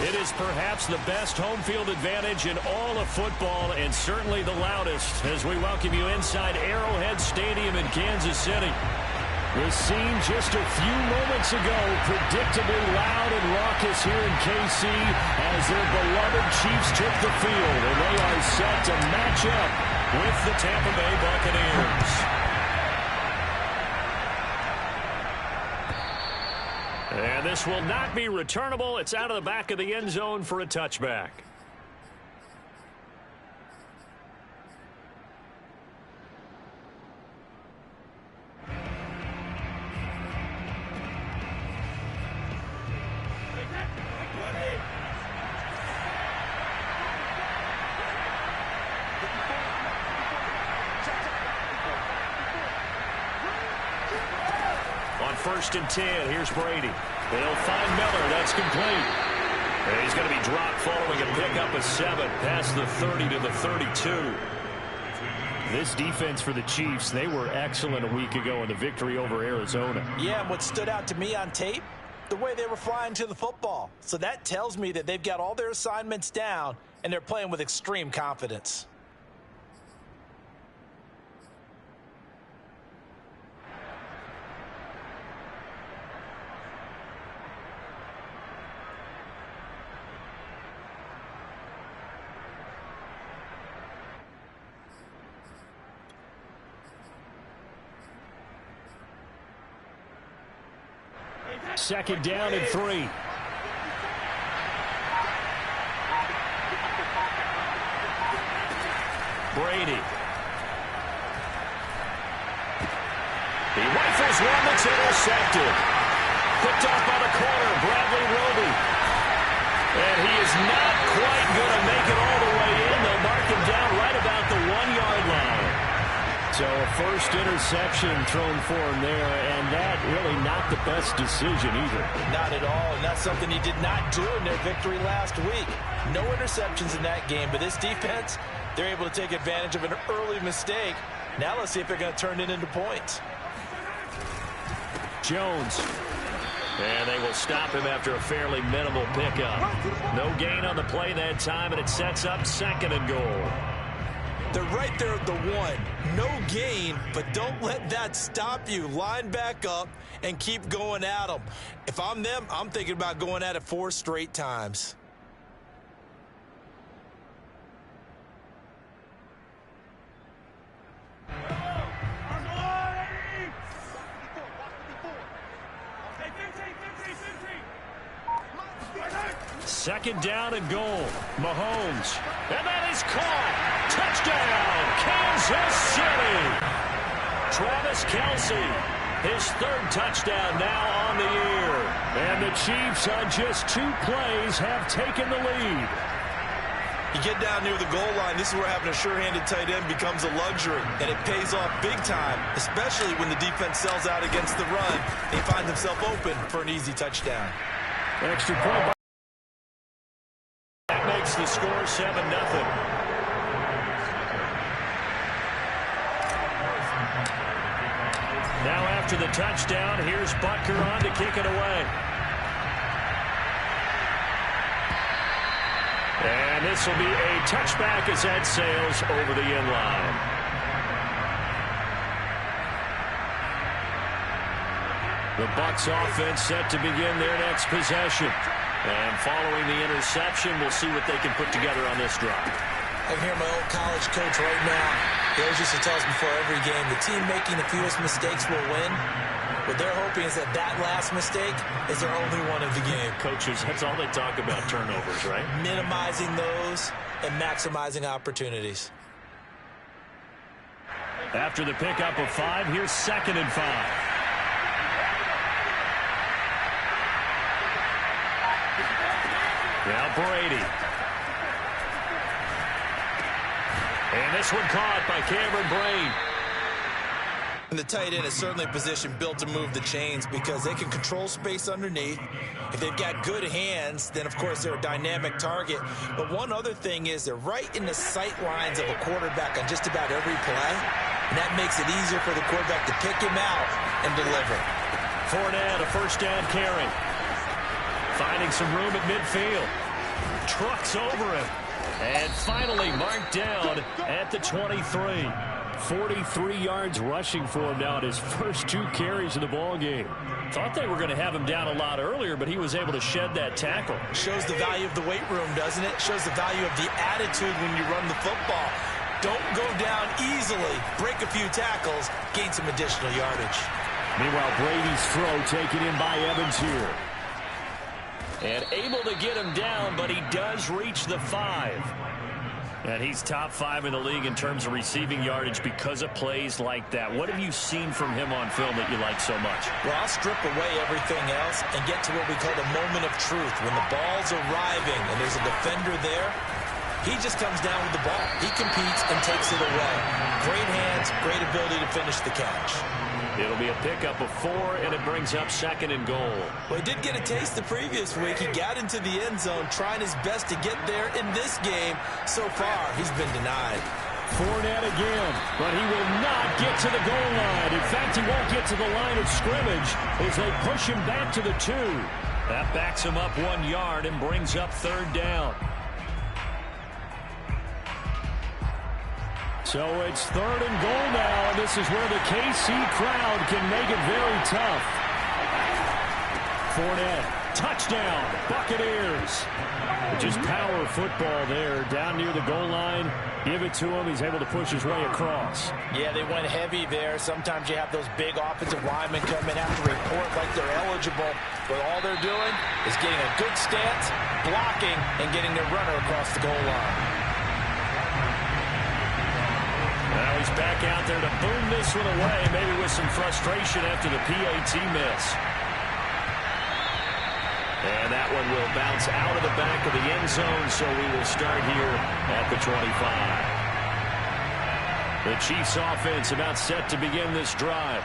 It is perhaps the best home field advantage in all of football and certainly the loudest as we welcome you inside Arrowhead Stadium in Kansas City. The scene just a few moments ago, predictably loud and raucous here in KC as their beloved Chiefs took the field, and they are set to match up with the Tampa Bay Buccaneers. And this will not be returnable. It's out of the back of the end zone for a touchback. On 1st and 10, here's Brady. They'll find Miller. That's complete. And he's going to be dropped following a pickup of 7 past the 30 to the 32. This defense for the Chiefs, they were excellent a week ago in the victory over Arizona. Yeah, and what stood out to me on tape, the way they were flying to the football. So that tells me that they've got all their assignments down, and they're playing with extreme confidence. Second down and 3. Brady. He rifles one that's intercepted. Picked off by the corner, Bradley Roby. And he is not quite going to make it all the way in. They'll mark him down right about the 1-yard line. So a first interception thrown for him there, and that really not the best decision either. Not at all, and that's something he did not do in their victory last week. No interceptions in that game, but this defense, they're able to take advantage of an early mistake. Now let's see if they're going to turn it into points. Jones. And they will stop him after a fairly minimal pickup. No gain on the play that time, and it sets up 2nd and goal. They're right there at the 1. No gain, but don't let that stop you. Line back up and keep going at them. If I'm them, I'm thinking about going at it 4 straight times. Second down and goal. Mahomes. And that is caught. Touchdown, Kansas City. Travis Kelce, his 3rd touchdown now on the year. And the Chiefs on just 2 plays have taken the lead. You get down near the goal line, this is where having a sure-handed tight end becomes a luxury, and it pays off big time, especially when the defense sells out against the run. They find themselves open for an easy touchdown. Extra point. That makes the score 7-0. Now after the touchdown, here's Butker on to kick it away. And this will be a touchback as that sails over the end line. The Bucs offense set to begin their next possession. And following the interception, we'll see what they can put together on this drive. I can hear my old college coach right now. He always used to tell us before every game, the team making the fewest mistakes will win. What they're hoping is that last mistake is their only one of the game. Coaches, that's all they talk about, turnovers, right? Minimizing those and maximizing opportunities. After the pickup of 5, here's 2nd and 5. Now Brady. And this one caught by Cameron Braid. And the tight end is certainly a position built to move the chains because they can control space underneath. If they've got good hands, then, of course, they're a dynamic target. But one other thing is they're right in the sight lines of a quarterback on just about every play. And that makes it easier for the quarterback to pick him out and deliver. Fournette, a first down carry. Finding some room at midfield. trucks over him. And finally marked down at the 23. 43 yards rushing for him now at his first 2 carries of the ball game. Thought they were going to have him down a lot earlier, but he was able to shed that tackle. Shows the value of the weight room, doesn't it? Shows the value of the attitude when you run the football. Don't go down easily. Break a few tackles. Gain some additional yardage. Meanwhile, Brady's throw taken in by Evans here. And able to get him down, but he does reach the 5. And he's top 5 in the league in terms of receiving yardage because of plays like that. What have you seen from him on film that you like so much? Well, I'll strip away everything else and get to what we call the moment of truth. When the ball's arriving and there's a defender there, he just comes down with the ball. He competes and takes it away. Great hands, great ability to finish the catch. It'll be a pickup of 4, and it brings up 2nd and goal. Well, he did get a taste the previous week. He got into the end zone, trying his best to get there in this game. So far, he's been denied. Fournette again, but he will not get to the goal line. In fact, he won't get to the line of scrimmage as they push him back to the 2. That backs him up 1 yard and brings up 3rd down. So it's 3rd and goal now, and this is where the KC crowd can make it very tough. Fournette, touchdown, Buccaneers. Just power football there, down near the goal line. Give it to him. He's able to push his way across. Yeah, they went heavy there. Sometimes you have those big offensive linemen come in, have to report like they're eligible. But all they're doing is getting a good stance, blocking, and getting their runner across the goal line. Now he's back out there to boom this one away, maybe with some frustration after the PAT miss. And that one will bounce out of the back of the end zone, so we will start here at the 25. The Chiefs offense about set to begin this drive.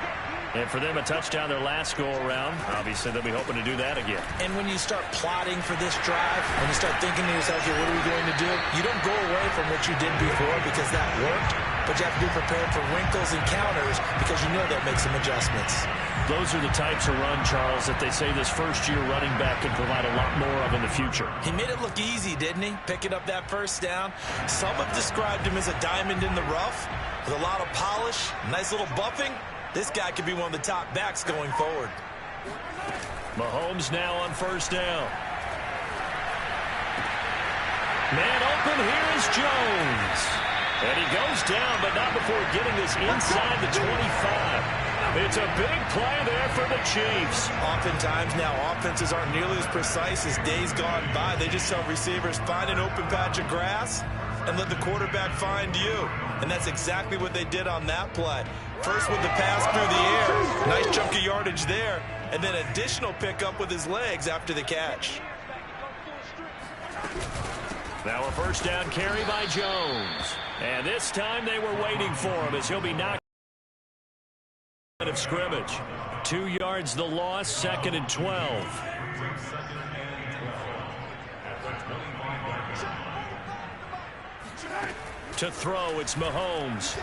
And for them, a touchdown their last go-around. Obviously, they'll be hoping to do that again. And when you start plotting for this drive, when you start thinking to yourself, okay, what are we going to do? You don't go away from what you did before because that worked, but you have to be prepared for wrinkles and counters because you know they'll make some adjustments. Those are the types of run, Charles, that they say this first-year running back can provide a lot more of in the future. He made it look easy, didn't he? Picking up that first down. Some have described him as a diamond in the rough with a lot of polish, nice little buffing. This guy could be one of the top backs going forward. Mahomes now on 1st down. Man open, here is Jones. And he goes down, but not before getting this inside the 25. It's a big play there for the Chiefs. Oftentimes now, offenses aren't nearly as precise as days gone by. They just tell receivers, find an open patch of grass and let the quarterback find you. And that's exactly what they did on that play. First with the pass through the air. Nice chunk of yardage there. And then additional pickup with his legs after the catch. Now a 1st down carry by Jones. And this time they were waiting for him as he'll be knocked out of scrimmage. 2 yards the loss, 2nd and 12. To throw, it's Mahomes.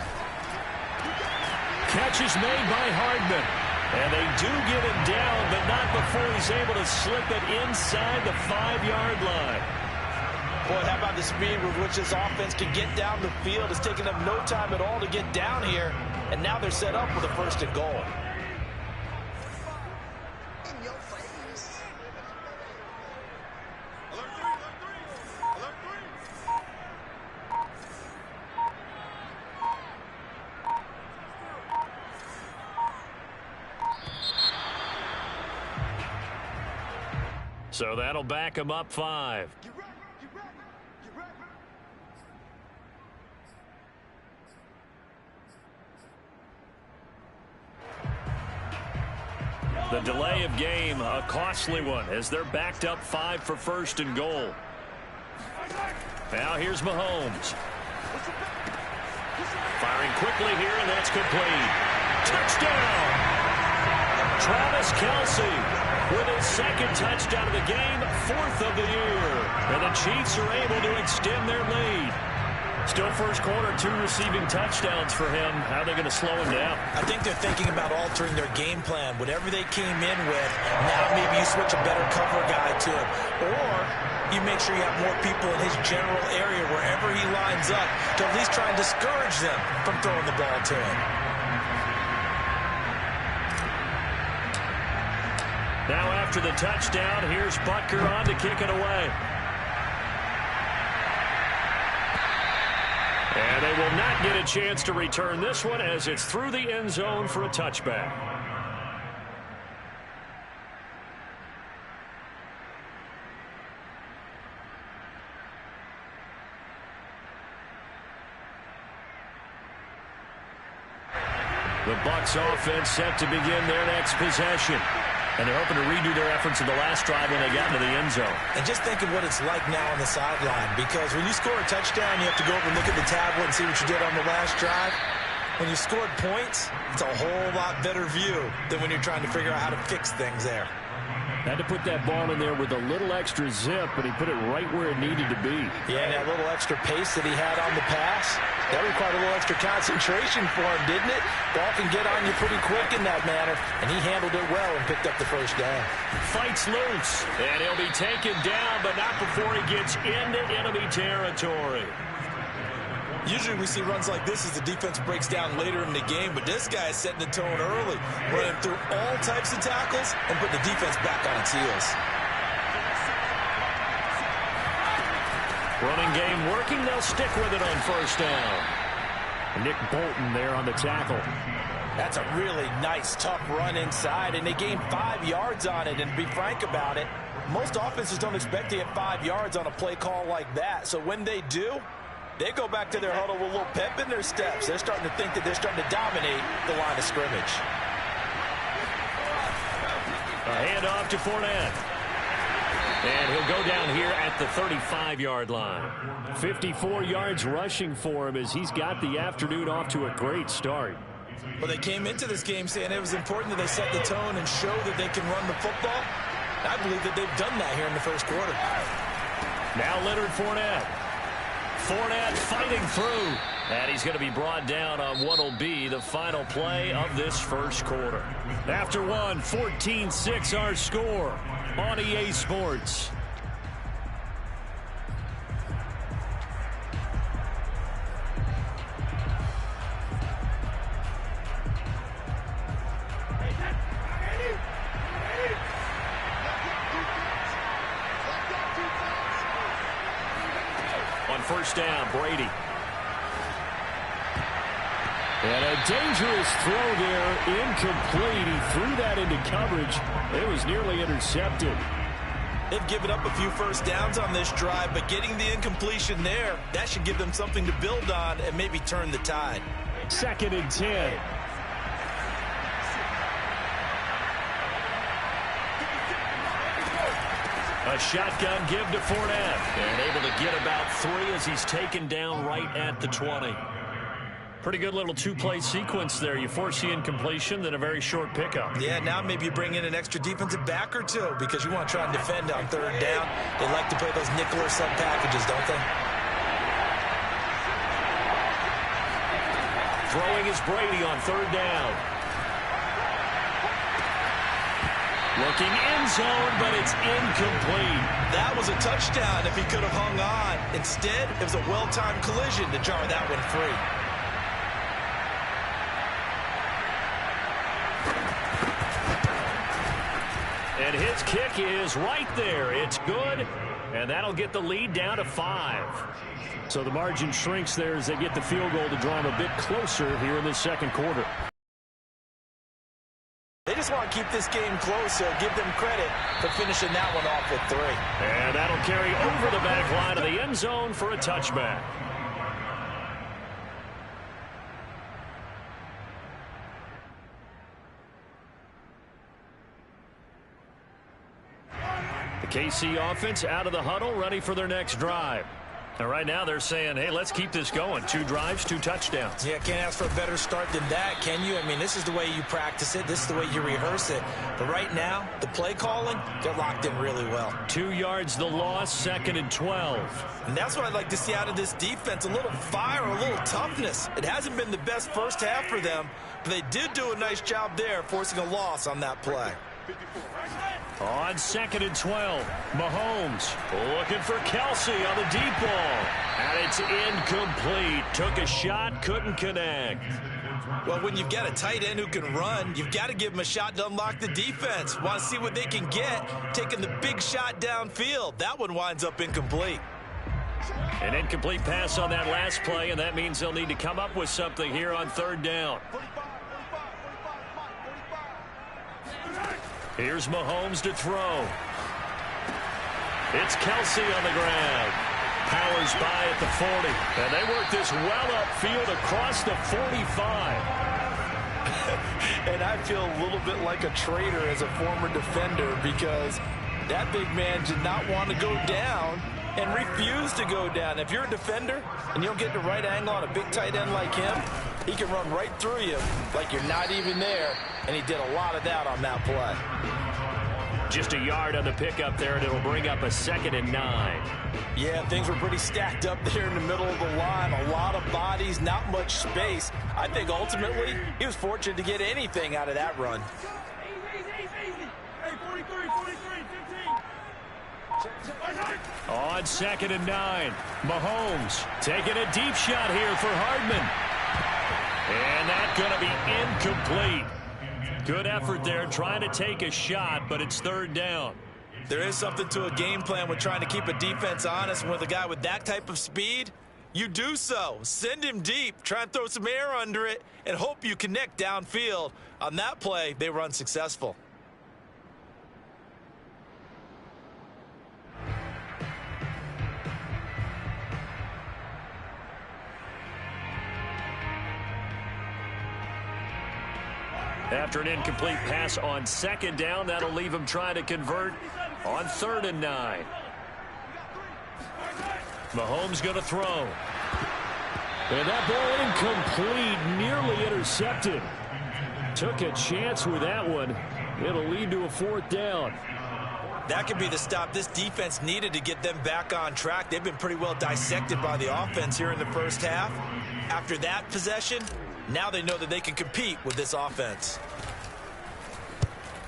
Catch is made by Hardman. And they do get him down, but not before he's able to slip it inside the 5-yard line. Boy, how about the speed with which this offense can get down the field? It's taken them no time at all to get down here. And now they're set up with a 1st and goal. So that'll back him up 5. The delay of game, a costly one, as they're backed up 5 for 1st and goal. Now here's Mahomes. Firing quickly here, and that's complete. Touchdown! Travis Kelce with his 2nd touchdown of the game, 4th of the year. And the Chiefs are able to extend their lead. Still first quarter, 2 receiving touchdowns for him. How are they going to slow him down? I think they're thinking about altering their game plan. Whatever they came in with, now maybe you switch a better cover guy to him. Or you make sure you have more people in his general area wherever he lines up to at least try and discourage them from throwing the ball to him. Now after the touchdown, here's Butker on to kick it away. And they will not get a chance to return this one as it's through the end zone for a touchback. The Bucs offense set to begin their next possession. And they're hoping to redo their efforts in the last drive when they got into the end zone. And just think of what it's like now on the sideline, because when you score a touchdown, you have to go over and look at the tablet and see what you did on the last drive. When you scored points, it's a whole lot better view than when you're trying to figure out how to fix things there. Had to put that ball in there with a little extra zip, but he put it right where it needed to be. Yeah, and that little extra pace that he had on the pass, that required a little extra concentration for him, didn't it? Ball can get on you pretty quick in that manner, and he handled it well and picked up the first down. Fights loose, and he'll be taken down, but not before he gets into enemy territory. Usually we see runs like this as the defense breaks down later in the game, but this guy is setting the tone early, running through all types of tackles and putting the defense back on its heels. Running game working, they'll stick with it on first down. Nick Bolton there on the tackle. That's a really nice, tough run inside, and they gained 5 yards on it, and to be frank about it, most offenses don't expect to get 5 yards on a play call like that, so when they do, they go back to their huddle with a little pep in their steps. They're starting to think that they're starting to dominate the line of scrimmage. A handoff to Fournette. And he'll go down here at the 35-yard line. 54 yards rushing for him as he's got the afternoon off to a great start. Well, they came into this game saying it was important that they set the tone and show that they can run the football. I believe that they've done that here in the first quarter. Now Leonard Fournette. Fournette fighting through. And he's going to be brought down on what will be the final play of this first quarter. After one, 14-6 our score on EA Sports. On first down, Brady. And a dangerous throw there, incomplete. He threw that into coverage. It was nearly intercepted. They've given up a few first downs on this drive, but getting the incompletion there, that should give them something to build on and maybe turn the tide. 2nd and 10. A shotgun give to Fournette. And able to get about 3 as he's taken down right at the 20. Pretty good little two-play sequence there. You force the incompletion, then a very short pickup. Yeah, now maybe you bring in an extra defensive back or two because you want to try and defend on third down. They like to play those nickel or sub packages, don't they? Throwing is Brady on third down. Looking end zone, but it's incomplete. That was a touchdown if he could have hung on. Instead, it was a well-timed collision to jar that one free. And his kick is right there. It's good, and that'll get the lead down to 5. So the margin shrinks there as they get the field goal to draw them a bit closer here in the second quarter. They just want to keep this game close, so give them credit for finishing that one off with 3. And that'll carry over the back line of the end zone for a touchback. The KC offense out of the huddle, ready for their next drive. And right now they're saying, hey, let's keep this going. 2 drives, 2 touchdowns. Yeah, can't ask for a better start than that, can you? I mean, this is the way you practice it. This is the way you rehearse it. But right now, the play calling, they're locked in really well. 2 yards the loss, 2nd and 12. And that's what I'd like to see out of this defense, a little fire, a little toughness. It hasn't been the best first half for them, but they did do a nice job there, forcing a loss on that play. On 2nd and 12, Mahomes looking for Kelsey on the deep ball. And it's incomplete. Took a shot, couldn't connect. Well, when you've got a tight end who can run, you've got to give him a shot to unlock the defense. Want to see what they can get, taking the big shot downfield. That one winds up incomplete. An incomplete pass on that last play, and that means they'll need to come up with something here on 3rd down. Here's Mahomes to throw. It's Kelsey on the ground. Powers by at the 40. And they work this well upfield across the 45. And I feel a little bit like a traitor as a former defender because that big man did not want to go down and refused to go down. If you're a defender and you don't get the right angle on a big tight end like him, he can run right through you like you're not even there, and he did a lot of that on that play. Just a yard on the pickup there, and it'll bring up a 2nd and 9. Yeah, things were pretty stacked up there in the middle of the line. A lot of bodies, not much space. I think ultimately he was fortunate to get anything out of that run. On 2nd and 9, Mahomes taking a deep shot here for Hardman. And that's going to be incomplete. Good effort there trying to take a shot, but it's 3rd down. There is something to a game plan with trying to keep a defense honest. With a guy with that type of speed, you do so. Send him deep, try and throw some air under it, and hope you connect downfield. On that play, they were unsuccessful. After an incomplete pass on 2nd down, that'll leave him trying to convert on 3rd and 9. Mahomes going to throw. And that ball incomplete, nearly intercepted. Took a chance with that one. It'll lead to a 4th down. That could be the stop this defense needed to get them back on track. They've been pretty well dissected by the offense here in the first half. After that possession, now they know that they can compete with this offense.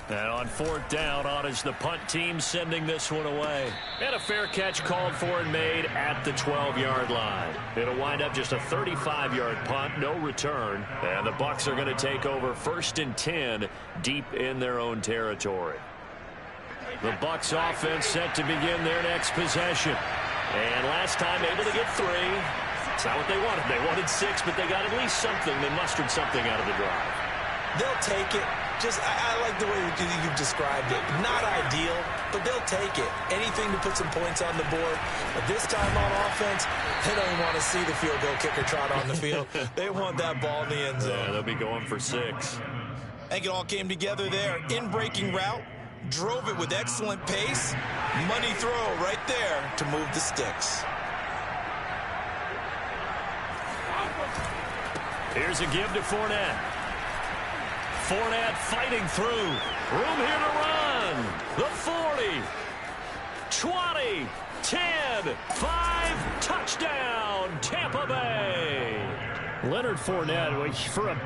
And on 4th down, on is the punt team sending this one away. And a fair catch called for and made at the 12-yard line. It'll wind up just a 35-yard punt, no return. And the Bucs are going to take over 1st and 10 deep in their own territory. The Bucs offense set to begin their next possession. And last time able to get 3. It's not what they wanted. They wanted 6, but they got at least something. They mustered something out of the drive. They'll take it. I like the way you described it. Not ideal, but they'll take it. Anything to put some points on the board. But this time on offense, they don't even want to see the field goal kicker trot on the field. They want that ball in the end zone. Yeah, they'll be going for 6. I think it all came together there. In-breaking route. Drove it with excellent pace. Money throw right there to move the sticks. Here's a give to Fournette. Fournette fighting through. Room here to run. The 40. 20. 10. 5. Touchdown. Tampa Bay. Leonard Fournette for a...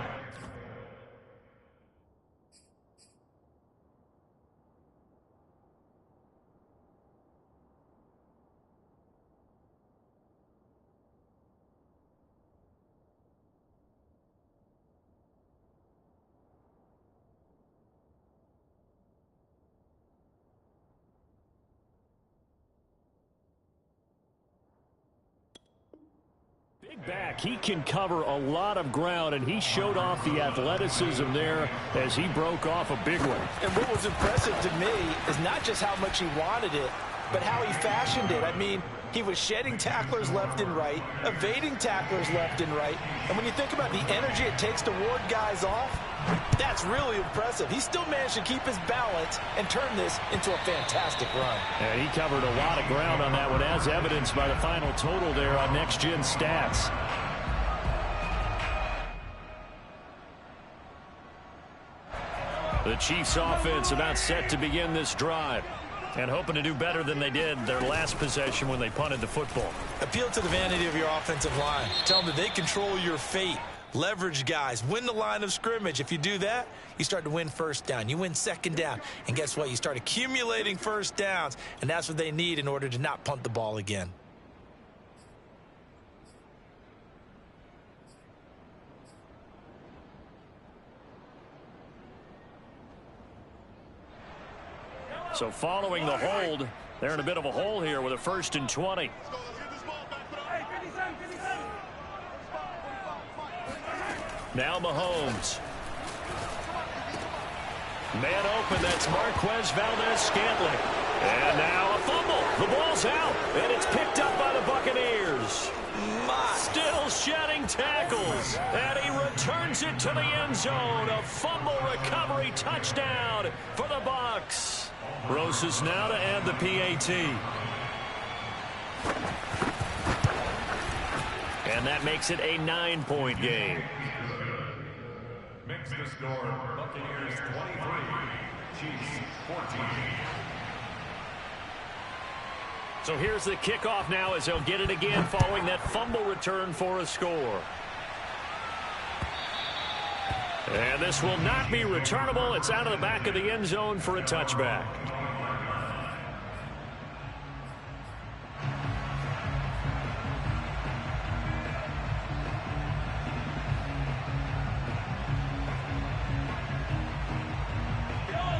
Big back, he can cover a lot of ground, and he showed off the athleticism there as he broke off a big one. And what was impressive to me is not just how much he wanted it, but how he fashioned it. I mean, he was shedding tacklers left and right, evading tacklers left and right. And when you think about the energy it takes to ward guys off, That's really impressive. He still managed to keep his balance and turn this into a fantastic run. And he covered a lot of ground on that one, as evidenced by the final total there on Next Gen Stats. The Chiefs offense about set to begin this drive, and hoping to do better than they did their last possession when they punted the football. Appeal to the vanity of your offensive line. Tell them that they control your fate. Leverage guys. Win the line of scrimmage. If you do that, you start to win first down. You win second down. And guess what? You start accumulating first downs. And that's what they need in order to not punt the ball again. So following the hold, they're in a bit of a hole here with a 1st and 20. Now Mahomes. Man open, that's Marquez Valdez-Scantling. And now a fumble. The ball's out, and it's picked up by the Buccaneers. Still shedding tackles, and he returns it to the end zone. A fumble recovery touchdown for the Bucs. Rosas now to add the PAT. And that makes it a 9-point game. Makes the score Buccaneers 23, Chiefs 14. So here's the kickoff now as they'll get it again following that fumble return for a score. And this will not be returnable. It's out of the back of the end zone for a touchback.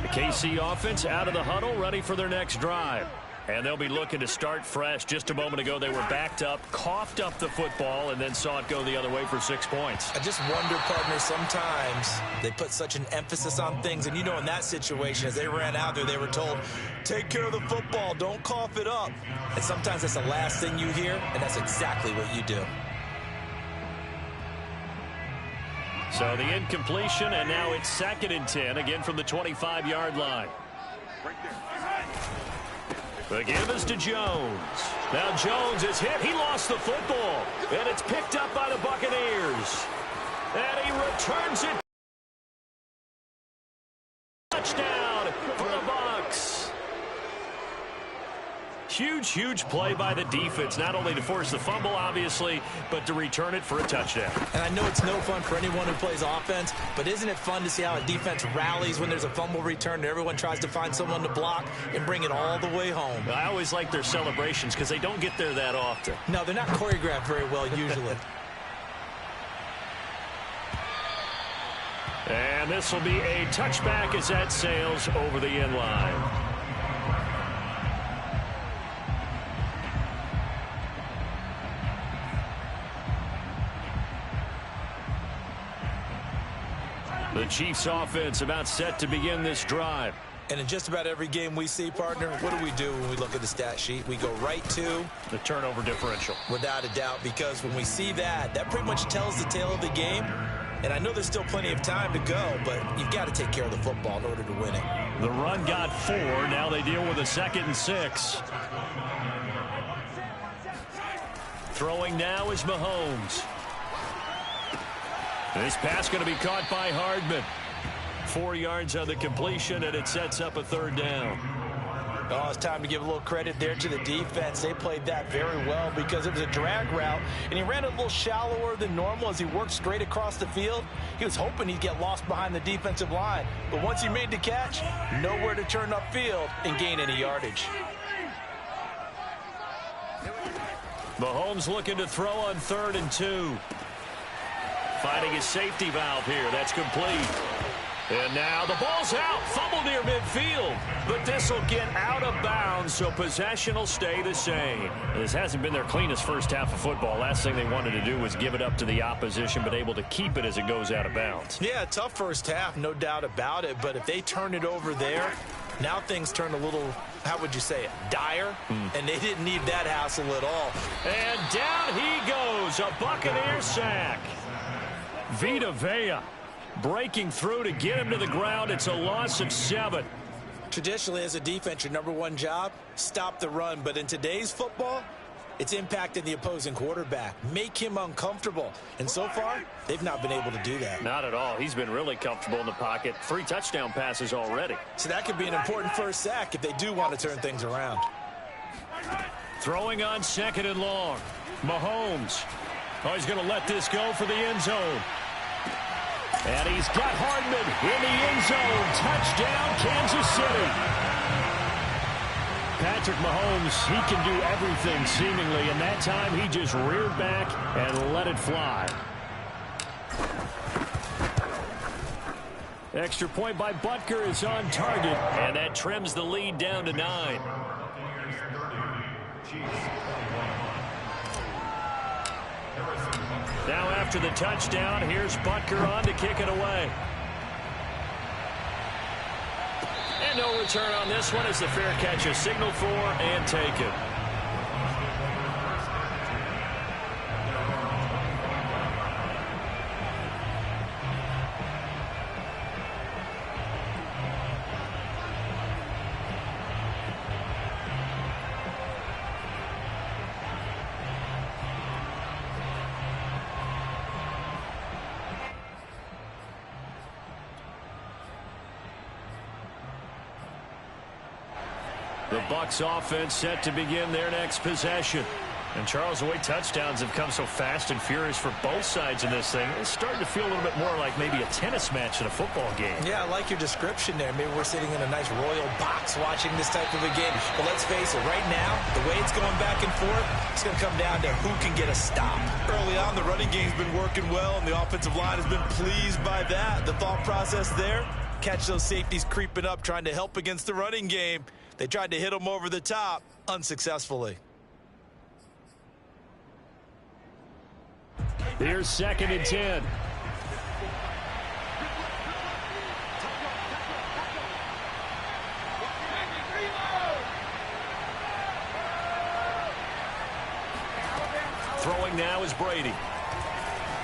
KC offense out of the huddle, ready for their next drive. And they'll be looking to start fresh. Just a moment ago, they were backed up, coughed up the football, and then saw it go the other way for 6 points. I just wonder, partner, sometimes they put such an emphasis on things. And, you know, in that situation, as they ran out there, they were told, take care of the football, don't cough it up. And sometimes that's the last thing you hear, and that's exactly what you do. So the incompletion, and now it's 2nd and 10, again from the 25-yard line. The give is to Jones. Now Jones is hit. He lost the football, and it's picked up by the Buccaneers. And he returns it. Touchdown for the Bucs. Huge, huge play by the defense, not only to force the fumble, obviously, but to return it for a touchdown. And I know it's no fun for anyone who plays offense, but isn't it fun to see how a defense rallies when there's a fumble return and everyone tries to find someone to block and bring it all the way home? I always like their celebrations because they don't get there that often. No, they're not choreographed very well usually. And this will be a touchback as that sails over the end line. The Chiefs offense about set to begin this drive. And in just about every game we see, partner, what do when we look at the stat sheet? We go right to the turnover differential. Without a doubt, because when we see that, that pretty much tells the tale of the game. And I know there's still plenty of time to go, but you've got to take care of the football in order to win it. The run got 4. Now they deal with a 2nd and 6. Throwing now is Mahomes. This pass going to be caught by Hardman. 4 yards on the completion, and it sets up a 3rd down. Oh, it's time to give a little credit there to the defense. They played that very well because it was a drag route, and he ran a little shallower than normal as he worked straight across the field. He was hoping he'd get lost behind the defensive line, but once he made the catch, nowhere to turn upfield and gain any yardage. Mahomes looking to throw on 3rd and 2. Finding his safety valve here. That's complete. And now the ball's out. Fumble near midfield. But this will get out of bounds, so possession will stay the same. This hasn't been their cleanest first half of football. Last thing they wanted to do was give it up to the opposition, but able to keep it as it goes out of bounds. Yeah, tough first half, no doubt about it. But if they turn it over there, now things turn a little, how would you say it, dire? And they didn't need that hassle at all. And down he goes. A Buccaneer sack. Vita Vea breaking through to get him to the ground. It's a loss of 7. Traditionally, as a defense, your number one job, stop the run. But in today's football, it's impacting the opposing quarterback. Make him uncomfortable. And so far, they've not been able to do that. Not at all. He's been really comfortable in the pocket. 3 touchdown passes already. So that could be an important first sack if they do want to turn things around. Throwing on 2nd and long. Mahomes. Oh, he's going to let this go for the end zone. And he's got Hardman in the end zone. Touchdown, Kansas City. Patrick Mahomes, he can do everything seemingly, and that time he just reared back and let it fly. Extra point by Butker is on target, and that trims the lead down to 9. Now after the touchdown, here's Butker on to kick it away. And no return on this one as the fair catch is signaled for and taken. The Bucs offense set to begin their next possession. And Charles, the way touchdowns have come so fast and furious for both sides in this thing, it's starting to feel a little bit more like maybe a tennis match in a football game. Yeah, I like your description there. Maybe we're sitting in a nice royal box watching this type of a game. But let's face it, right now, the way it's going back and forth, it's going to come down to who can get a stop. Early on, the running game's been working well, and the offensive line has been pleased by that. The thought process there, catch those safeties creeping up, trying to help against the running game. They tried to hit him over the top, unsuccessfully. Here's 2nd and 10. Throwing now is Brady.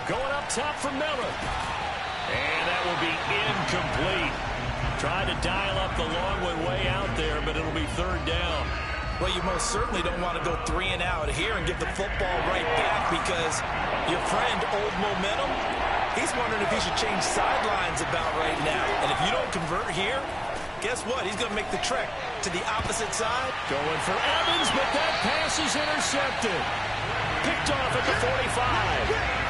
Going up top for Miller. And that will be incomplete. Trying to dial up the long one way out there, but it'll be 3rd down. Well, you most certainly don't want to go 3 and out here and give the football right back because your friend, Old Momentum, he's wondering if he should change sidelines about right now. And if you don't convert here, guess what? He's going to make the trek to the opposite side. Going for Evans, but that pass is intercepted. Picked off at the 45.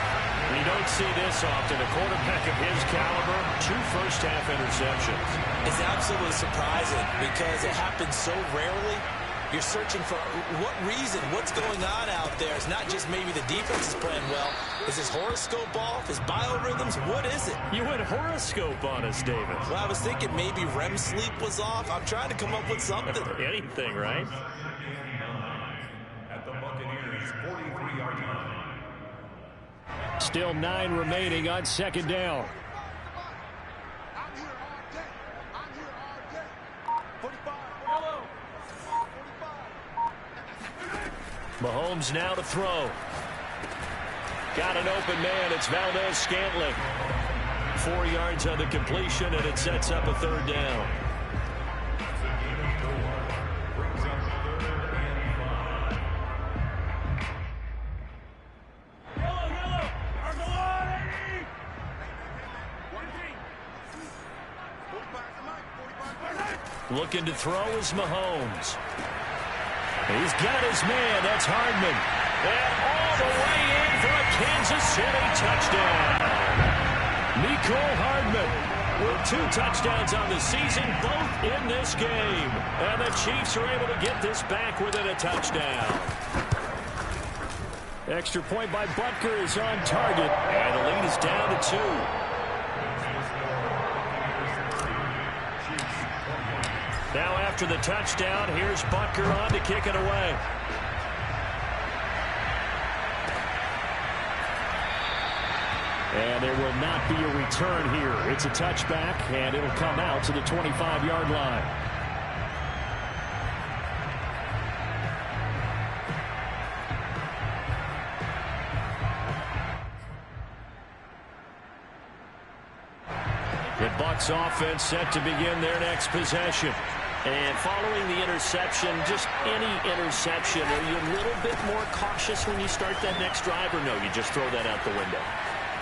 You don't see this often. A quarterback of his caliber, 2 first-half interceptions. It's absolutely surprising because it happens so rarely. You're searching for what reason, what's going on out there. It's not just maybe the defense is playing well. Is his horoscope off? His biorhythms? What is it? You went horoscope on us, David. Well, I was thinking maybe REM sleep was off. I'm trying to come up with something. Anything, right? At the Buccaneers' 43-yard line. Still 9 remaining on 2nd down. Mahomes now to throw. Got an open man. It's Valdez-Scantling. 4 yards on the completion, and it sets up a 3rd down. Looking to throw is Mahomes. He's got his man. That's Hardman. And all the way in for a Kansas City touchdown. Mecole Hardman with 2 touchdowns on the season, both in this game. And the Chiefs are able to get this back within a touchdown. Extra point by Butker is on target. And the lead is down to 2. Now after the touchdown, here's Butker on to kick it away. And there will not be a return here. It's a touchback, and it'll come out to the 25-yard line. Bucs offense set to begin their next possession. And following the interception, just any interception, are you a little bit more cautious when you start that next drive, or no, you just throw that out the window?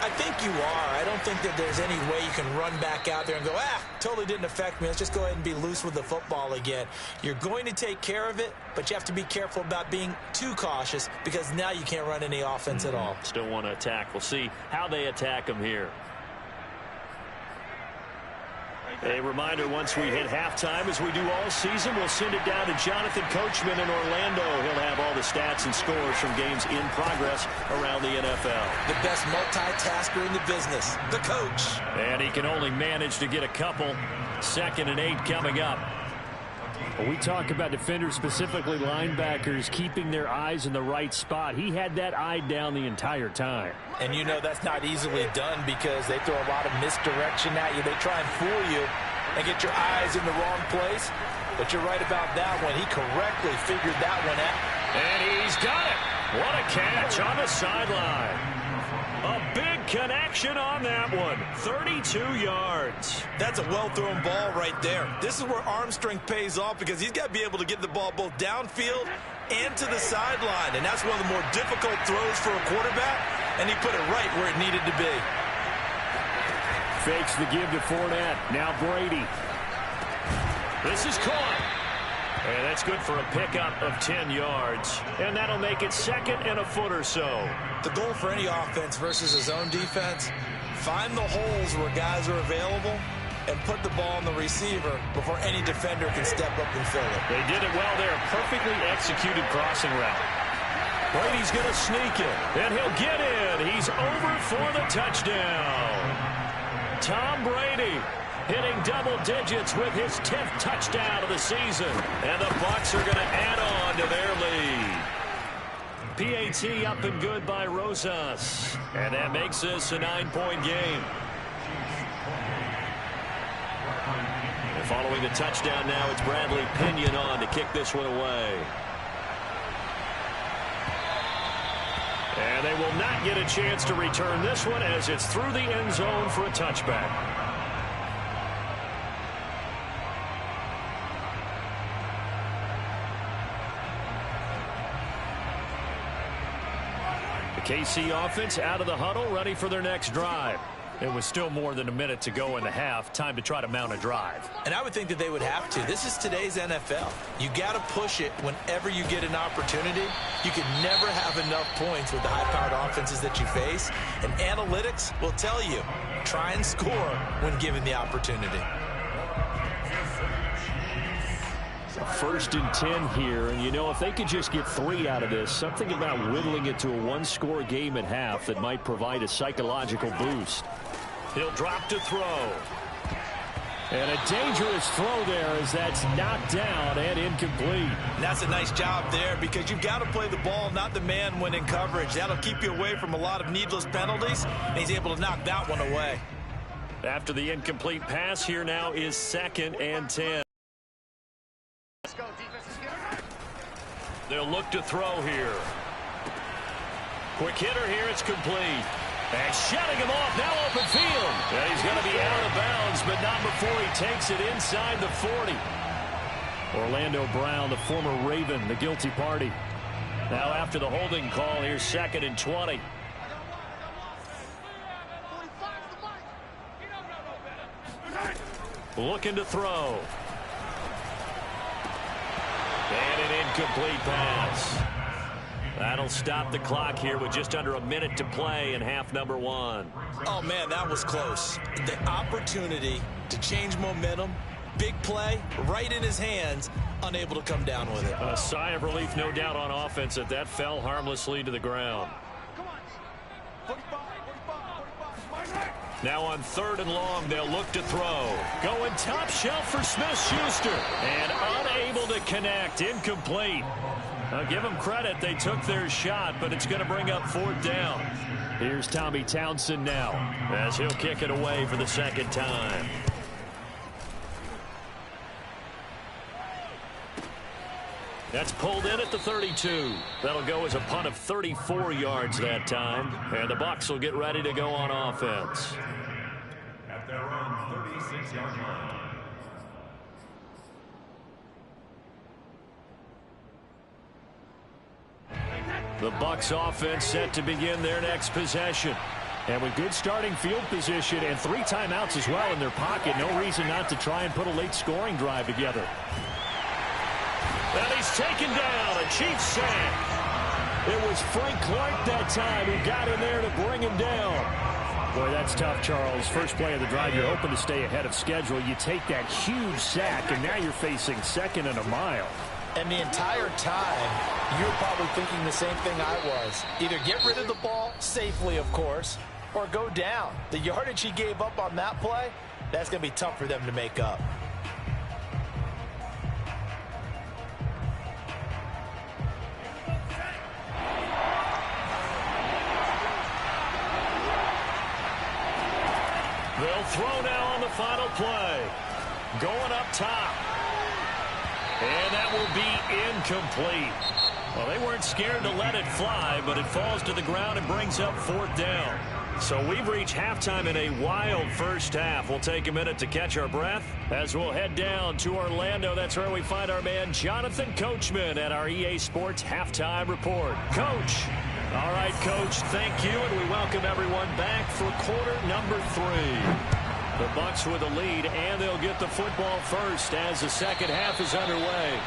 I think you are. I don't think that there's any way you can run back out there and go, totally didn't affect me. Let's just go ahead and be loose with the football again. You're going to take care of it, but you have to be careful about being too cautious because now you can't run any offense at all. Still want to attack. We'll see how they attack them here. A reminder, once we hit halftime, as we do all season, we'll send it down to Jonathan Coachman in Orlando. He'll have all the stats and scores from games in progress around the NFL. The best multitasker in the business, the coach. And he can only manage to get a couple. 2nd and 8 coming up. When we talk about defenders, specifically linebackers, keeping their eyes in the right spot. He had that eye down the entire time. And you know that's not easily done because they throw a lot of misdirection at you. They try and fool you and get your eyes in the wrong place. But you're right about that one. He correctly figured that one out. And he's got it. What a catch on the sideline. A big connection on that one. 32 yards. That's a well-thrown ball right there. This is where arm strength pays off because he's got to be able to get the ball both downfield and to the sideline. And that's one of the more difficult throws for a quarterback. And he put it right where it needed to be. Fakes the give to Fournette. Now Brady. This is caught. And that's good for a pickup of 10 yards. And that'll make it 2nd and a foot or so. The goal for any offense versus a zone defense, find the holes where guys are available and put the ball on the receiver before any defender can step up and fill it. They did it well there. Perfectly executed crossing route. Brady's going to sneak it. And he'll get in. He's over for the touchdown. Tom Brady hitting double digits with his 10th touchdown of the season. And the Bucs are going to add on to their lead. PAT up and good by Rosas. And that makes this a 9-point game. And following the touchdown now, it's Bradley Pinion on to kick this one away. And they will not get a chance to return this one as it's through the end zone for a touchback. KC offense out of the huddle, ready for their next drive. It was still more than a minute to go in the half. Time to try to mount a drive. And I would think that they would have to. This is today's NFL. You got to push it whenever you get an opportunity. You can never have enough points with the high-powered offenses that you face. And analytics will tell you, try and score when given the opportunity. 1st and 10 here, and you know, if they could just get 3 out of this, something about whittling it to a 1-score game at half that might provide a psychological boost. He'll drop to throw. And a dangerous throw there as that's knocked down and incomplete. And that's a nice job there because you've got to play the ball, not the man when in coverage. That'll keep you away from a lot of needless penalties, and he's able to knock that one away. After the incomplete pass, here now is 2nd and 10. They'll look to throw here. Quick hitter here, it's complete. And shutting him off, now open field. Yeah, he's going to be out of bounds, but not before he takes it inside the 40. Orlando Brown, the former Raven, the guilty party. Now after the holding call, here's 2nd and 20. Looking to throw. And an incomplete pass. That'll stop the clock here with just under a minute to play in half number 1. Oh, man, that was close. The opportunity to change momentum, big play, right in his hands, unable to come down with it. A sigh of relief, no doubt, on offense that fell harmlessly to the ground. Now on 3rd and long, they'll look to throw. Going top shelf for Smith-Schuster. And unable to connect. Incomplete. Now give them credit. They took their shot, but it's going to bring up 4th down. Here's Tommy Townsend now as he'll kick it away for the 2nd time. That's pulled in at the 32. That'll go as a punt of 34 yards that time. And the Bucs will get ready to go on offense. At their own 36 6-yard line. The Bucs offense set to begin their next possession. And with good starting field position and 3 timeouts as well in their pocket, no reason not to try and put a late scoring drive together. And he's taken down, a Chiefs sack. It was Frank Clark that time who got in there to bring him down. Boy, that's tough, Charles. First play of the drive, you're hoping to stay ahead of schedule. You take that huge sack, and now you're facing 2nd and a mile. And the entire time, you're probably thinking the same thing I was. Either get rid of the ball, safely of course, or go down. The yardage he gave up on that play, that's going to be tough for them to make up. They'll throw now on the final play. Going up top. And that will be incomplete. Well, they weren't scared to let it fly, but it falls to the ground and brings up 4th down. So we've reached halftime in a wild first half. We'll take a minute to catch our breath as we'll head down to Orlando. That's where we find our man Jonathan Coachman at our EA Sports Halftime Report. Coach. All right, Coach, thank you, and we welcome everyone back for quarter number 3. The Bucs with a lead, and they'll get the football first as the second half is underway.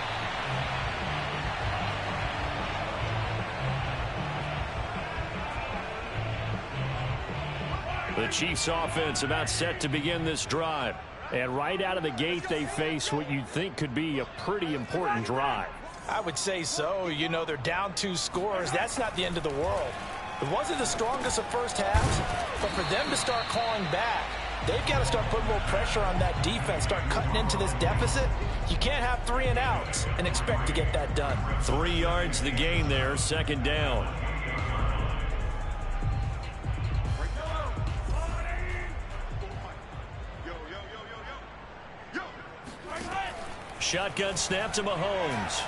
The Chiefs offense about set to begin this drive. And right out of the gate, they face what you'd think could be a pretty important drive. I would say so. You know, they're down 2 scores. That's not the end of the world. It wasn't the strongest of first halves, but for them to start calling back, they've got to start putting more pressure on that defense, start cutting into this deficit. You can't have 3 and outs and expect to get that done. 3 yards the gain there, 2nd down. Shotgun snap to Mahomes.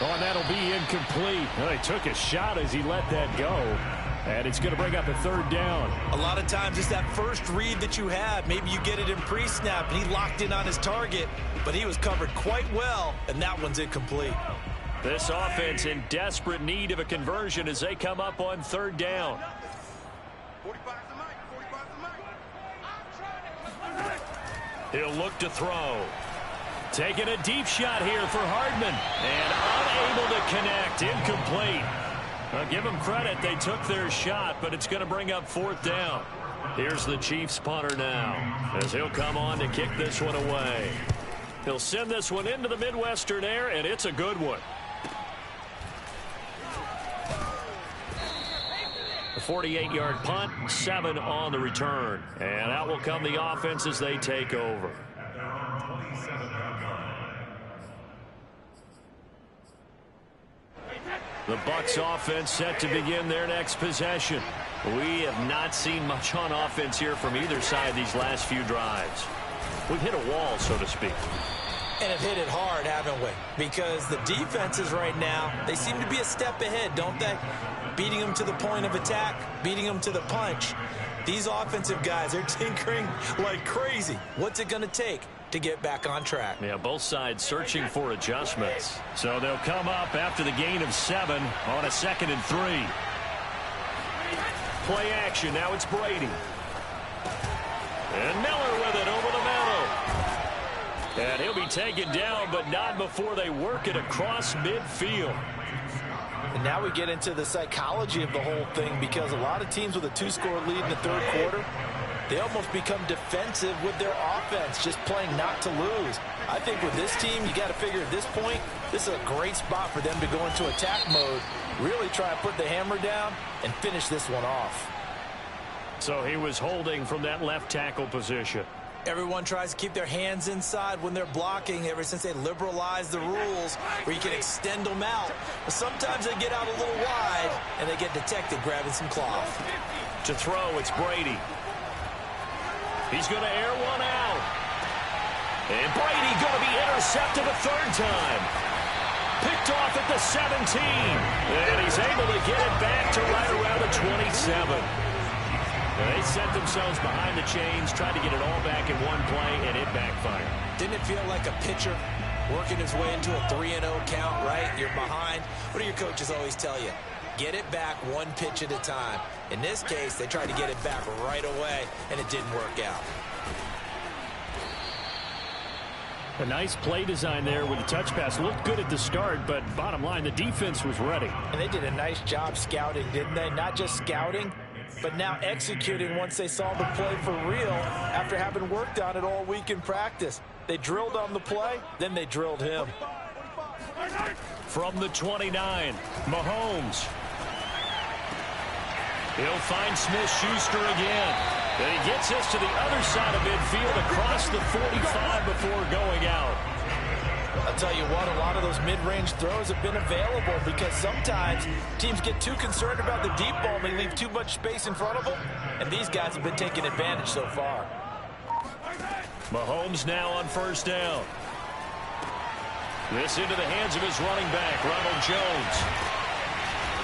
Oh, and that'll be incomplete. Well, he took a shot as he let that go. And it's going to bring up a 3rd down. A lot of times it's that first read that you have. Maybe you get it in pre-snap, and he locked in on his target, but he was covered quite well, and that one's incomplete. This offense in desperate need of a conversion as they come up on 3rd down. He'll look to throw. Taking a deep shot here for Hardman. And unable to connect. Incomplete. Well, give them credit. They took their shot, but it's going to bring up 4th down. Here's the Chiefs punter now as he'll come on to kick this one away. He'll send this one into the Midwestern air, and it's a good one. A 48-yard punt, 7 on the return. And out will come the offense as they take over. The Bucs offense set to begin their next possession. We have not seen much on offense here from either side these last few drives. We've hit a wall, so to speak. And have hit it hard, haven't we? Because the defenses right now, they seem to be a step ahead, don't they? Beating them to the point of attack, beating them to the punch. These offensive guys, they're tinkering like crazy. What's it going to take to get back on track? Yeah, both sides searching for adjustments. So they'll come up after the gain of 7 on a 2nd and 3. Play action. Now it's Brady. And Miller with it over the middle. And he'll be taken down, but not before they work it across midfield. And now we get into the psychology of the whole thing, because a lot of teams with a 2-score lead in the 3rd quarter, they almost become defensive with their offense, just playing not to lose. I think with this team, you got to figure at this point, this is a great spot for them to go into attack mode, really try to put the hammer down and finish this one off. So he was holding from that left tackle position. Everyone tries to keep their hands inside when they're blocking ever since they liberalized the rules where you can extend them out. But sometimes they get out a little wide and they get detected grabbing some cloth. To throw, it's Brady. He's going to air one out. And Brady going to be intercepted a 3rd time. Picked off at the 17. And he's able to get it back to right around the 27. They set themselves behind the chains, tried to get it all back in one play, and it backfired. Didn't it feel like a pitcher working his way into a 3-0 count, right? You're behind. What do your coaches always tell you? Get it back one pitch at a time. In this case, they tried to get it back right away, and it didn't work out. A nice play design there with the touch pass. Looked good at the start, but bottom line, the defense was ready. And they did a nice job scouting, didn't they? Not just scouting, but now executing once they saw the play for real after having worked on it all week in practice. They drilled on the play, then they drilled him. From the 29, Mahomes. He'll find Smith-Schuster again. And he gets this to the other side of midfield across the 45 before going out. I'll tell you what, a lot of those mid-range throws have been available because sometimes teams get too concerned about the deep ball and they leave too much space in front of them. And these guys have been taking advantage so far. Mahomes now on first down. This into the hands of his running back, Ronald Jones.